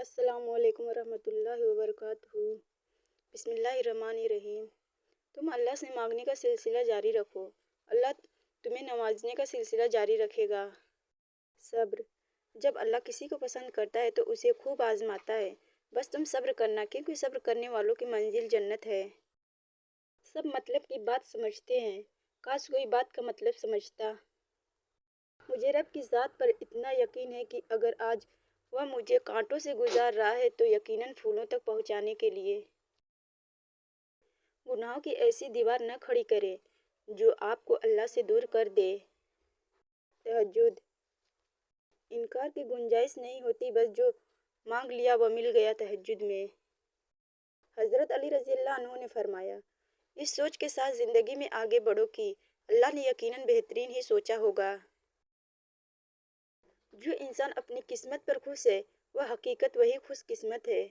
السلام علیکم ورحمۃ اللہ وبرکاتہ۔ بسم اللہ الرحمن الرحیم۔ تم اللہ سے مانگنے کا سلسلہ جاری رکھو، اللہ تمہیں نوازنے کا سلسلہ جاری رکھے گا۔ صبر۔ جب اللہ کسی کو پسند کرتا ہے تو اسے خوب آزماتا ہے، بس تم صبر کرنا، کیونکہ صبر کرنے والوں کی منزل جنت ہے۔ سب مطلب کی بات سمجھتے ہیں، کاش کوئی بات کا مطلب سمجھتا۔ مجھے رب کی ذات پر اتنا یقین ہے کہ اگر آج وہ مجھے کانٹوں سے گزار رہا ہے تو یقیناً پھولوں تک پہنچانے کے لیے۔ گناہوں کی ایسی دیوار نہ کھڑی کرے جو آپ کو اللہ سے دور کر دے۔ تہجد۔ انکار کی گنجائش نہیں ہوتی، بس جو مانگ لیا وہ مل گیا۔ تہجد میں حضرت علی رضی اللہ عنہ نے فرمایا، اس سوچ کے ساتھ زندگی میں آگے بڑھو کہ اللہ نے یقیناً بہترین ہی سوچا ہوگا۔ جو انسان اپنی قسمت پر خوش ہے وہ حقیقت وہی خوش قسمت ہے۔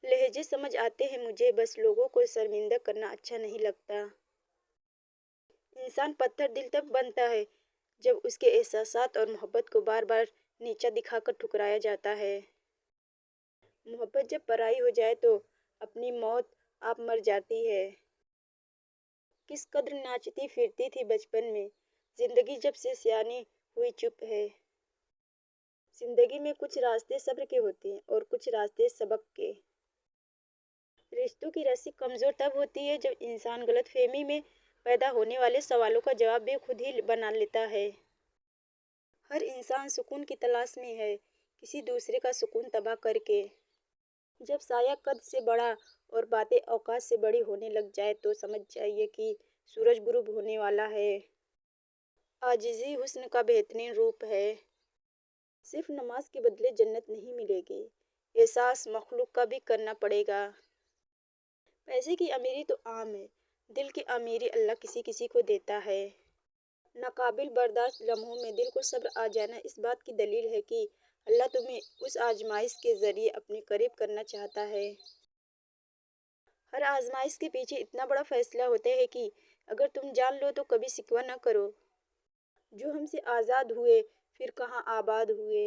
لہجے سمجھ آتے ہیں مجھے، بس لوگوں کو شرمندہ کرنا اچھا نہیں لگتا۔ انسان پتھر دل تب بنتا ہے جب اس کے احساسات اور محبت کو بار بار نیچا دکھا کر ٹھکرایا جاتا ہے۔ محبت جب پرائی ہو جائے تو اپنی موت آپ مر جاتی ہے۔ کس قدر ناچتی پھرتی تھی بچپن میں، زندگی جب سے سیانی ہوئی چپ ہے۔ زندگی میں کچھ راستے صبر کے ہوتے ہیں اور کچھ راستے سبق کے۔ رشتوں کی رسی کمزور تب ہوتی ہے جب انسان غلط فہمی میں پیدا ہونے والے سوالوں کا جواب بھی خود ہی بنا لیتا ہے۔ ہر انسان سکون کی تلاش میں ہے، کسی دوسرے کا سکون تباہ کر کے۔ جب سایہ قد سے بڑا اور باتیں اوقات سے بڑی ہونے لگ جائے تو سمجھ جائیے کہ سورج غروب ہونے والا ہے۔ عاجزی حسن کا بہترین روپ ہے۔ صرف نماز کے بدلے جنت نہیں ملے گی، احساس مخلوق کا بھی کرنا پڑے گا۔ پیسے کی امیری تو عام ہے، دل کی امیری اللہ کسی کسی کو دیتا ہے۔ ناقابل برداشت لمحوں میں دل کو صبر آ جانا اس بات کی دلیل ہے کہ اللہ تمہیں اس آزمائش کے ذریعے اپنے قریب کرنا چاہتا ہے۔ ہر آزمائش کے پیچھے اتنا بڑا فیصلہ ہوتا ہے کہ اگر تم جان لو تو کبھی شکوہ نہ کرو۔ جو ہم سے آزاد ہوئے پھر کہاں آباد ہوئے۔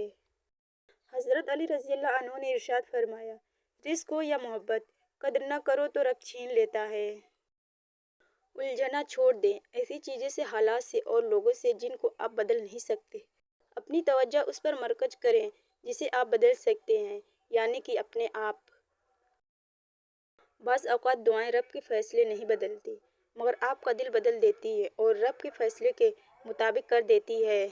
حضرت علی رضی اللہ عنہ نے ارشاد فرمایا، رزق ہو یا محبت، قدر نہ کرو تو رب چھین لیتا ہے۔ الجھنا چھوڑ دیں ایسی چیزیں سے، حالات سے اور لوگوں سے جن کو آپ بدل نہیں سکتے۔ اپنی توجہ اس پر مرکز کریں جسے آپ بدل سکتے ہیں، یعنی کہ اپنے آپ۔ بعض اوقات دعائیں رب کے فیصلے نہیں بدلتی، مگر آپ کا دل بدل دیتی ہے اور رب کے فیصلے کے مطابق کر دیتی ہے۔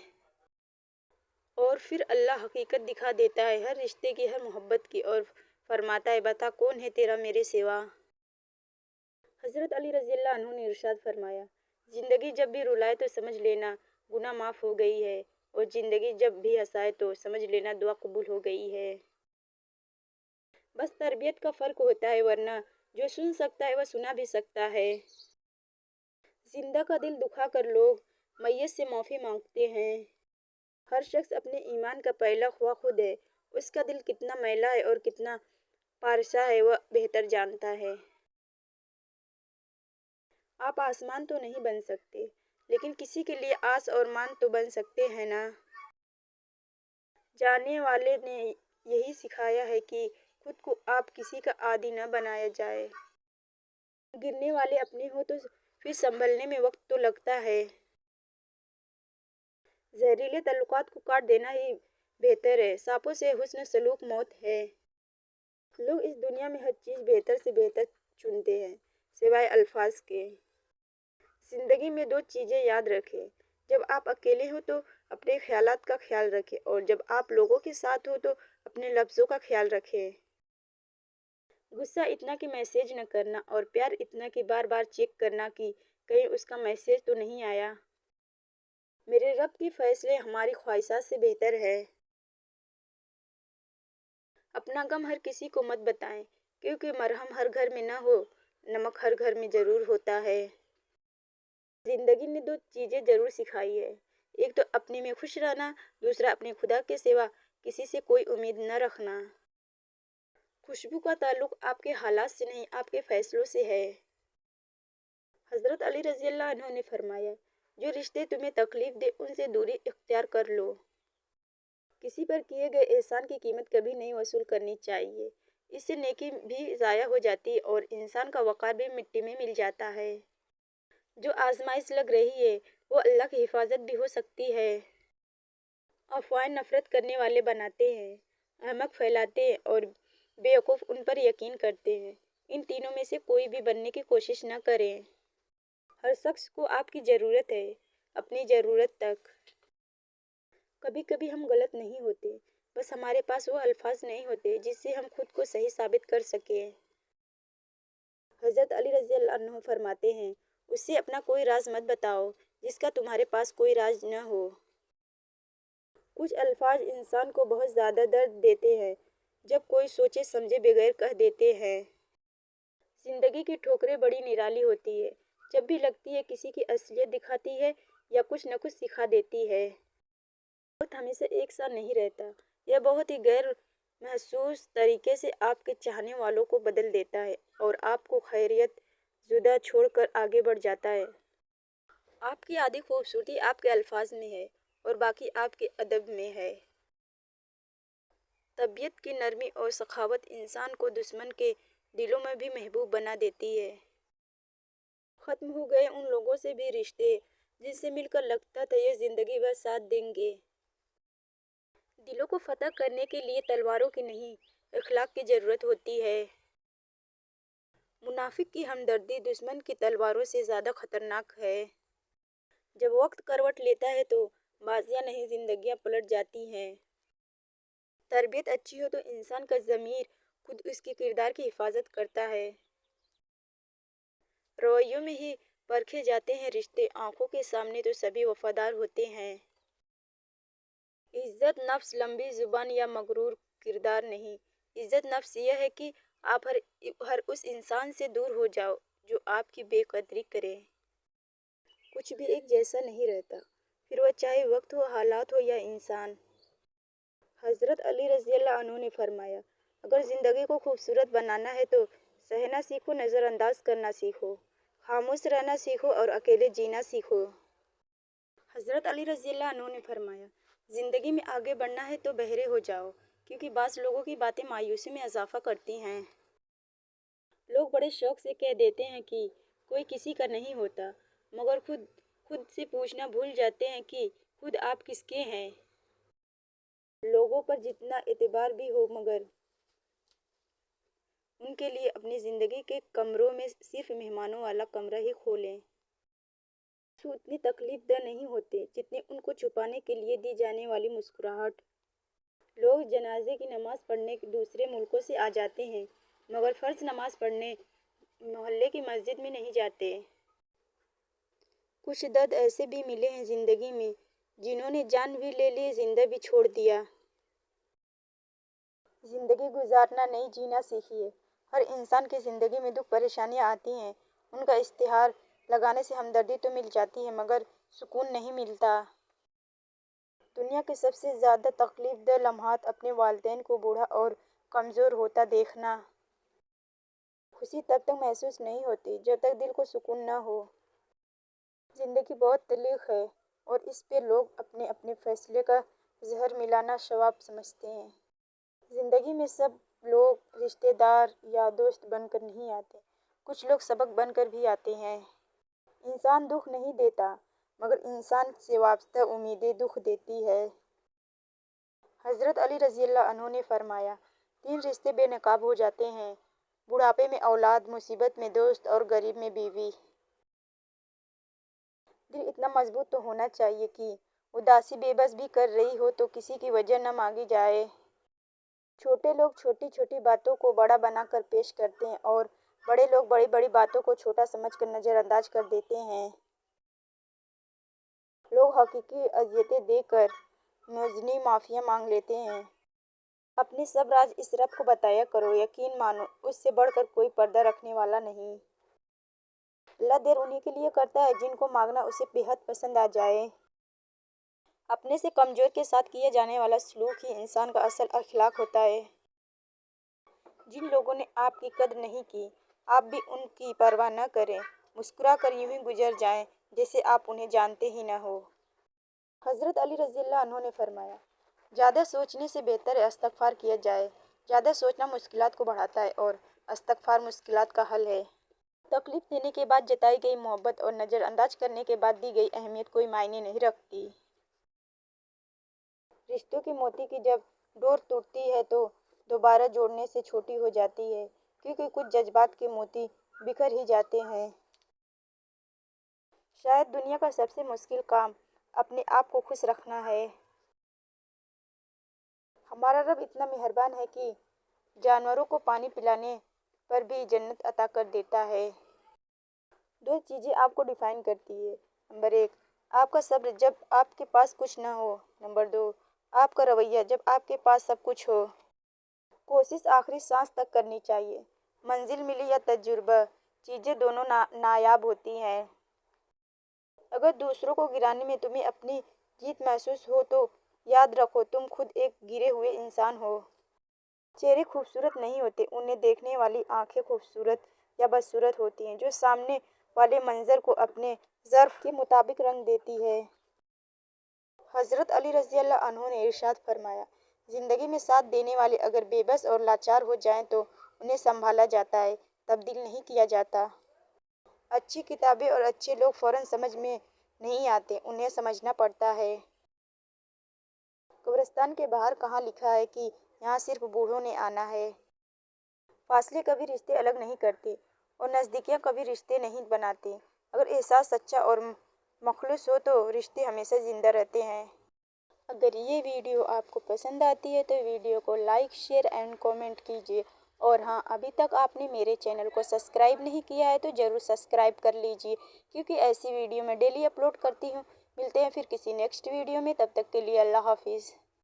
اور پھر اللہ حقیقت دکھا دیتا ہے ہر رشتے کی، ہر محبت کی، اور فرماتا ہے بتا کون ہے تیرا میرے سوا۔ حضرت علی رضی اللہ عنہ نے ارشاد فرمایا، زندگی جب بھی رلائے تو سمجھ لینا گناہ معاف ہو گئی ہے، اور زندگی جب بھی ہنسائے تو سمجھ لینا دعا قبول ہو گئی ہے۔ بس تربیت کا فرق ہوتا ہے، ورنہ جو سن سکتا ہے وہ سنا بھی سکتا ہے۔ زندہ کا دل دکھا کر لوگ میت سے معافی مانگتے ہیں۔ ہر شخص اپنے ایمان کا پہلا خواہ خود ہے، اس کا دل کتنا میلا ہے اور کتنا پارسا ہے وہ بہتر جانتا ہے۔ آپ آسمان تو نہیں بن سکتے، لیکن کسی کے لیے آس اور مان تو بن سکتے ہیں نا۔ جاننے والے نے یہی سکھایا ہے کہ خود کو آپ کسی کا عادی نہ بنایا جائے۔ گرنے والے اپنے ہوں تو پھر سنبھلنے میں وقت تو لگتا ہے۔ زہریلے تعلقات کو کاٹ دینا ہی بہتر ہے، سانپوں سے حسن سلوک موت ہے۔ لوگ اس دنیا میں ہر چیز بہتر سے بہتر چنتے ہیں سوائے الفاظ کے۔ زندگی میں دو چیزیں یاد رکھیں، جب آپ اکیلے ہوں تو اپنے خیالات کا خیال رکھیں، اور جب آپ لوگوں کے ساتھ ہوں تو اپنے لفظوں کا خیال رکھیں۔ غصہ اتنا کہ میسج نہ کرنا، اور پیار اتنا کہ بار بار چیک کرنا کہ کہیں اس کا میسج تو نہیں آیا۔ میرے رب کے فیصلے ہماری خواہشات سے بہتر ہے۔ اپنا غم ہر کسی کو مت بتائیں، کیونکہ مرہم ہر گھر میں نہ ہو، نمک ہر گھر میں ضرور ہوتا ہے۔ زندگی نے دو چیزیں ضرور سکھائی ہے، ایک تو اپنے میں خوش رہنا، دوسرا اپنے خدا کے سوا کسی سے کوئی امید نہ رکھنا۔ خوشبو کا تعلق آپ کے حالات سے نہیں، آپ کے فیصلوں سے ہے۔ حضرت علی رضی اللہ عنہ نے فرمایا، جو رشتے تمہیں تکلیف دے ان سے دوری اختیار کر لو۔ کسی پر کیے گئے احسان کی قیمت کبھی نہیں وصول کرنی چاہیے، اس سے نیکی بھی ضائع ہو جاتی ہے اور انسان کا وقار بھی مٹی میں مل جاتا ہے۔ جو آزمائش لگ رہی ہے وہ اللہ کی حفاظت بھی ہو سکتی ہے۔ افواہیں نفرت کرنے والے بناتے ہیں، احمق پھیلاتے ہیں اور بیوقوف ان پر یقین کرتے ہیں۔ ان تینوں میں سے کوئی بھی بننے کی کوشش نہ کریں۔ ہر شخص کو آپ کی ضرورت ہے، اپنی ضرورت تک۔ کبھی کبھی ہم غلط نہیں ہوتے، بس ہمارے پاس وہ الفاظ نہیں ہوتے جس سے ہم خود کو صحیح ثابت کر سکیں۔ حضرت علی رضی اللہ عنہ فرماتے ہیں، اس سے اپنا کوئی راز مت بتاؤ جس کا تمہارے پاس کوئی راز نہ ہو۔ کچھ الفاظ انسان کو بہت زیادہ درد دیتے ہیں جب کوئی سوچے سمجھے بغیر کہہ دیتے ہیں۔ زندگی کی ٹھوکریں بڑی نرالی ہوتی ہے، جب بھی لگتی ہے کسی کی اصلیت دکھاتی ہے یا کچھ نہ کچھ سکھا دیتی ہے۔ وقت ہمیشہ ایک سا نہیں رہتا، یہ بہت ہی غیر محسوس طریقے سے آپ کے چاہنے والوں کو بدل دیتا ہے اور آپ کو خیریت زدہ چھوڑ کر آگے بڑھ جاتا ہے۔ آپ کی آدھی خوبصورتی آپ کے الفاظ میں ہے اور باقی آپ کے ادب میں ہے۔ طبیعت کی نرمی اور سخاوت انسان کو دشمن کے دلوں میں بھی محبوب بنا دیتی ہے۔ ختم ہو گئے ان لوگوں سے بھی رشتے جن سے مل کر لگتا تھا یہ زندگی بھر ساتھ دیں گے۔ دلوں کو فتح کرنے کے لیے تلواروں کی نہیں، اخلاق کی ضرورت ہوتی ہے۔ منافق کی ہمدردی دشمن کی تلواروں سے زیادہ خطرناک ہے۔ جب وقت کروٹ لیتا ہے تو بازیاں نہیں زندگیاں پلٹ جاتی ہیں۔ تربیت اچھی ہو تو انسان کا ضمیر خود اس کے کردار کی حفاظت کرتا ہے۔ رویوں میں ہی پرکھے جاتے ہیں رشتے، آنکھوں کے سامنے تو سبھی وفادار ہوتے ہیں۔ عزت نفس لمبی زبان یا مغرور کردار نہیں، عزت نفس یہ ہے کہ آپ ہر اس انسان سے دور ہو جاؤ جو آپ کی بے قدری کرے۔ کچھ بھی ایک جیسا نہیں رہتا، پھر وہ چاہے وقت ہو، حالات ہو یا انسان۔ حضرت علی رضی اللہ عنہ نے فرمایا، اگر زندگی کو خوبصورت بنانا ہے تو سہنا سیکھو، نظر انداز کرنا سیکھو، خاموش رہنا سیکھو اور اکیلے جینا سیکھو۔ حضرت علی رضی اللہ عنہ نے فرمایا، زندگی میں آگے بڑھنا ہے تو بہرے ہو جاؤ، کیونکہ بعض لوگوں کی باتیں مایوسی میں اضافہ کرتی ہیں۔ لوگ بڑے شوق سے کہہ دیتے ہیں کہ کوئی کسی کا نہیں ہوتا، مگر خود سے پوچھنا بھول جاتے ہیں کہ خود آپ کس کے ہیں۔ لوگوں پر جتنا اعتبار بھی ہو مگر ان کے لیے اپنی زندگی کے کمروں میں صرف مہمانوں والا کمرہ ہی کھولیں۔ آنسو اتنی تکلیف دہ نہیں ہوتے جتنی ان کو چھپانے کے لیے دی جانے والی مسکراہٹ۔ لوگ جنازے کی نماز پڑھنے دوسرے ملکوں سے آ جاتے ہیں مگر فرض نماز پڑھنے محلے کی مسجد میں نہیں جاتے۔ کچھ درد ایسے بھی ملے ہیں زندگی میں جنہوں نے جان بھی لے لی، زندہ بھی چھوڑ دیا۔ زندگی گزارنا نہیں جینا سیکھیے۔ ہر انسان کی زندگی میں دکھ پریشانیاں آتی ہیں، ان کا اشتہار لگانے سے ہمدردی تو مل جاتی ہے مگر سکون نہیں ملتا۔ دنیا کے سب سے زیادہ تکلیف دہ لمحات اپنے والدین کو بوڑھا اور کمزور ہوتا دیکھنا۔ خوشی تب تک محسوس نہیں ہوتی جب تک دل کو سکون نہ ہو۔ زندگی بہت تلخ ہے اور اس پہ لوگ اپنے اپنے فیصلے کا زہر ملانا ثواب سمجھتے ہیں۔ زندگی میں سب لوگ رشتے دار یا دوست بن کر نہیں آتے، کچھ لوگ سبق بن کر بھی آتے ہیں۔ انسان دکھ نہیں دیتا مگر انسان سے وابستہ امیدیں دکھ دیتی ہے۔ حضرت علی رضی اللہ عنہ نے فرمایا، 3 رشتے بے نقاب ہو جاتے ہیں، بڑھاپے میں اولاد، مصیبت میں دوست اور غریب میں بیوی۔ دل اتنا مضبوط تو ہونا چاہیے کہ اداسی بے بس بھی کر رہی ہو تو کسی کی وجہ نہ مانگی جائے۔ چھوٹے لوگ چھوٹی چھوٹی باتوں کو بڑا بنا کر پیش کرتے ہیں اور بڑے لوگ بڑی بڑی باتوں کو چھوٹا سمجھ کر نظر انداز کر دیتے ہیں۔ لوگ حقیقی اذیتیں دے کر موزنی معافیاں مانگ لیتے ہیں۔ اپنے سب راز اس رب کو بتایا کرو، یقین مانو اس سے بڑھ کر کوئی پردہ رکھنے والا نہیں۔ اللہ دیر انہی کے لیے کرتا ہے جن کو مانگنا اسے بےحد پسند آ جائے۔ اپنے سے کمزور کے ساتھ کیا جانے والا سلوک ہی انسان کا اصل اخلاق ہوتا ہے۔ جن لوگوں نے آپ کی قدر نہیں کی، آپ بھی ان کی پرواہ نہ کریں، مسکرا کر یوں ہی گزر جائیں جیسے آپ انہیں جانتے ہی نہ ہوں۔ حضرت علی رضی اللہ عنہ نے فرمایا، زیادہ سوچنے سے بہتر ہے استغفار کیا جائے۔ زیادہ سوچنا مشکلات کو بڑھاتا ہے اور استغفار مشکلات کا حل ہے۔ تکلیف دینے کے بعد جتائی گئی محبت اور نظر انداز کرنے کے بعد دی گئی اہمیت کوئی معنی نہیں رکھتی۔ رشتوں کی موتی کی جب ڈور ٹوٹتی ہے تو دوبارہ جوڑنے سے چھوٹی ہو جاتی ہے، کیونکہ کچھ جذبات کے موتی بکھر ہی جاتے ہیں۔ شاید دنیا کا سب سے مشکل کام اپنے آپ کو خوش رکھنا ہے۔ ہمارا رب اتنا مہربان ہے کہ جانوروں کو پانی پلانے پر بھی جنت عطا کر دیتا ہے۔ دو چیزیں آپ کو ڈیفائن کرتی ہے۔ نمبر 1، آپ کا صبر جب آپ کے پاس کچھ نہ ہو۔ نمبر 2، آپ کا رویہ جب آپ کے پاس سب کچھ ہو۔ کوشش آخری سانس تک کرنی چاہیے۔ منزل ملی یا تجربہ، چیزیں دونوں نایاب ہوتی ہیں۔ اگر دوسروں کو گرانے میں تمہیں اپنی جیت محسوس ہو تو یاد رکھو تم خود ایک گرے ہوئے انسان ہو۔ چہرے خوبصورت نہیں ہوتے، انہیں دیکھنے والی آنکھیں خوبصورت یا بدصورت ہوتی ہیں، جو سامنے والے منظر کو اپنے ظرف کے مطابق رنگ دیتی ہے۔ حضرت علی رضی اللہ عنہ نے ارشاد فرمایا، زندگی میں ساتھ دینے والے اگر بے بس اور لاچار ہو جائیں تو انہیں سنبھالا جاتا ہے، تبدیل نہیں کیا جاتا۔ اچھی کتابیں اور اچھے لوگ فوراً سمجھ میں نہیں آتے، انہیں سمجھنا پڑتا ہے۔ قبرستان کے باہر کہاں لکھا ہے کہ یہاں صرف بوڑھوں نے آنا ہے۔ فاصلے کبھی رشتے الگ نہیں کرتے اور نزدیکیاں کبھی رشتے نہیں بناتی۔ اگر احساس سچا اور مخلص ہو تو رشتے ہمیشہ زندہ رہتے ہیں۔ اگر یہ ویڈیو آپ کو پسند آتی ہے تو ویڈیو کو لائک، شیئر اینڈ کامنٹ کیجیے، اور ہاں، ابھی تک آپ نے میرے چینل کو سبسکرائب نہیں کیا ہے تو ضرور سبسکرائب کر لیجیے، کیونکہ ایسی ویڈیو میں ڈیلی اپلوڈ کرتی ہوں۔ ملتے ہیں پھر کسی نیکسٹ ویڈیو میں، تب تک کے لیے اللہ حافظ۔